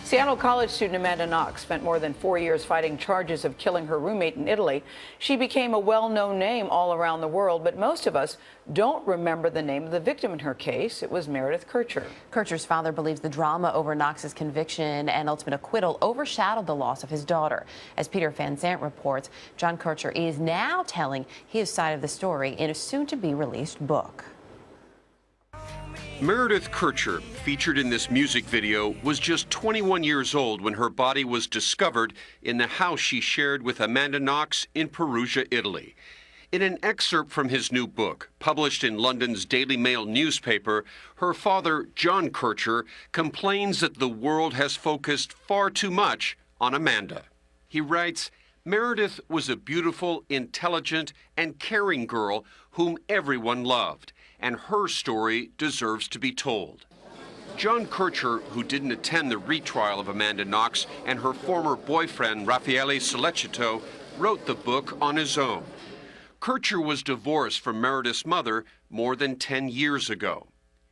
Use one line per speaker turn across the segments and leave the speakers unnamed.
Seattle College student Amanda Knox spent more than 4 years fighting charges of killing her roommate in Italy. She became a well-known name all around the world, but most of us don't remember the name of the victim in her case. It was Meredith Kercher.
Kercher's father believes the drama over Knox's conviction and ultimate acquittal overshadowed the loss of his daughter. As Peter Van Sant reports, John Kercher is now telling his side of the story in a soon-to-be-released book.
Meredith Kercher, featured in this music video, was just 21 years old when her body was discovered in the house she shared with Amanda Knox in Perugia, Italy. In an excerpt from his new book, published in London's Daily Mail newspaper, her father, John Kercher, complains that the world has focused far too much on Amanda. He writes, "Meredith was a beautiful, intelligent, and caring girl whom everyone loved, and her story deserves to be told." John Kercher, who didn't attend the retrial of Amanda Knox and her former boyfriend, Raffaele Sollecito, wrote the book on his own. Kercher was divorced from Meredith's mother more than 10 years ago.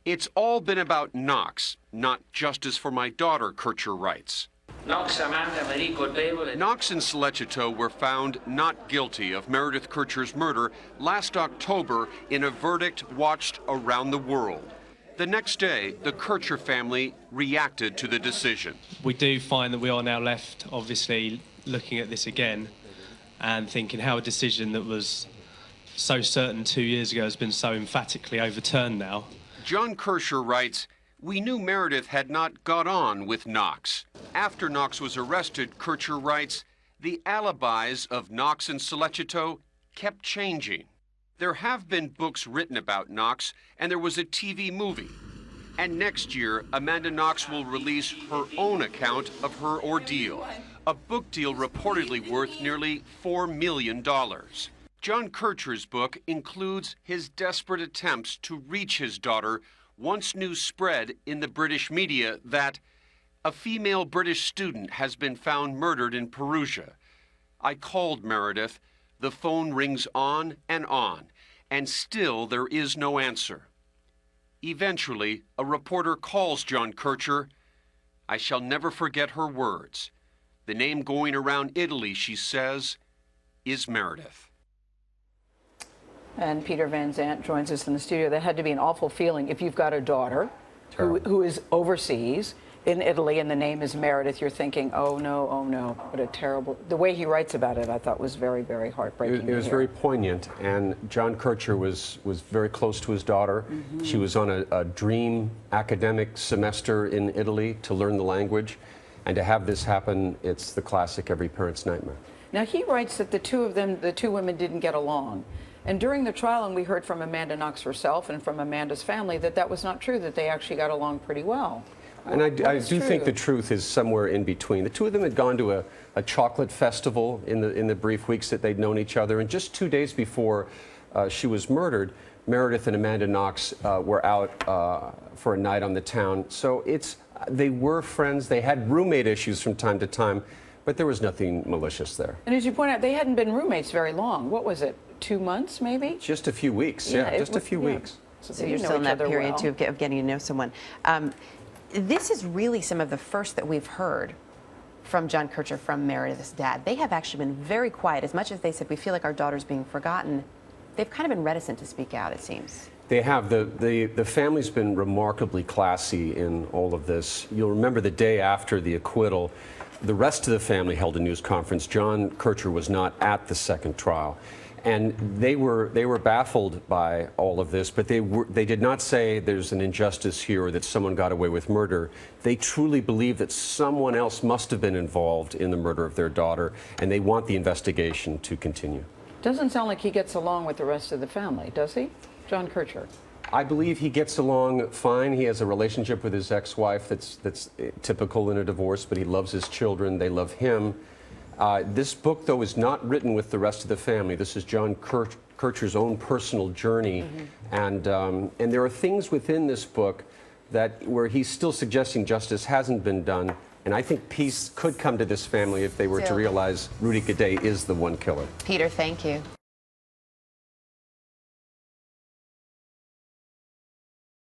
"It's all been about Knox, not justice for my daughter," Kercher writes. Knox and Sollecito were found not guilty of Meredith Kercher's murder last October in a verdict watched around the world. The next day, the Kercher family reacted to the decision.
We do find that we are now left, obviously, looking at this again and thinking how a decision that was so certain 2 years ago has been so emphatically overturned now.
John Kercher writes, "We knew Meredith had not got on with Knox. After Knox was arrested," Kercher writes, "the alibis of Knox and Sollecito kept changing. There have been books written about Knox, and there was a TV movie. And next year, Amanda Knox will release her own account of her ordeal, a book deal reportedly worth nearly $4 million. John Kercher's book includes his desperate attempts to reach his daughter once news spread in the British media that a female British student has been found murdered in Perugia. I called Meredith. The phone rings on, and still there is no answer. Eventually, a reporter calls John Kercher. I shall never forget her words. The name going around Italy, she says, is Meredith."
And Peter Van Sant joins us in the studio. That had to be an awful feeling if you've got a daughter who is overseas in Italy and the name is Meredith. You're thinking, oh no, what a terrible... The way he writes about it, I thought was very, very heartbreaking.
It was very poignant, and John Kercher was very close to his daughter. She was on a dream academic semester in Italy to learn the language, and to have this happen, it's the classic every parent's nightmare.
Now, he writes that the two women didn't get along. And during the trial, and we heard from Amanda Knox herself and from Amanda's family that was not true, that they actually got along pretty well.
And I do think the truth is somewhere in between. The two of them had gone to a chocolate festival in the brief weeks that they'd known each other, and just 2 days before she was murdered, Meredith and Amanda Knox were out for a night on the town. So they were friends. They had roommate issues from time to time, but there was nothing malicious there.
And as you point out, they hadn't been roommates very long. What was it, 2 months maybe?
Just a few weeks, yeah, just a few weeks.
So you're still in that period, too, of getting to know someone. This is really some of the first that we've heard from John Kercher, from Meredith's dad. They have actually been very quiet. As much as they said, we feel like our daughter's being forgotten, they've kind of been reticent to speak out, it seems.
They have. The family's been remarkably classy in all of this. You'll remember the day after the acquittal, the rest of the family held a news conference. John Kercher was not at the second trial. And they were baffled by all of this, but they did not say there's an injustice here or that someone got away with murder. They truly believe that someone else must have been involved in the murder of their daughter, and they want the investigation to continue.
Doesn't sound like he gets along with the rest of the family, does he, John Kercher?
I believe he gets along fine. He has a relationship with his ex-wife that's typical in a divorce, but he loves his children. They love him. This book, though, is not written with the rest of the family. This is John Kercher's own personal journey, and there are things within this book where he's still suggesting justice hasn't been done, and I think peace could come to this family if they were to realize Rudy Guede is the one killer.
Peter, thank you.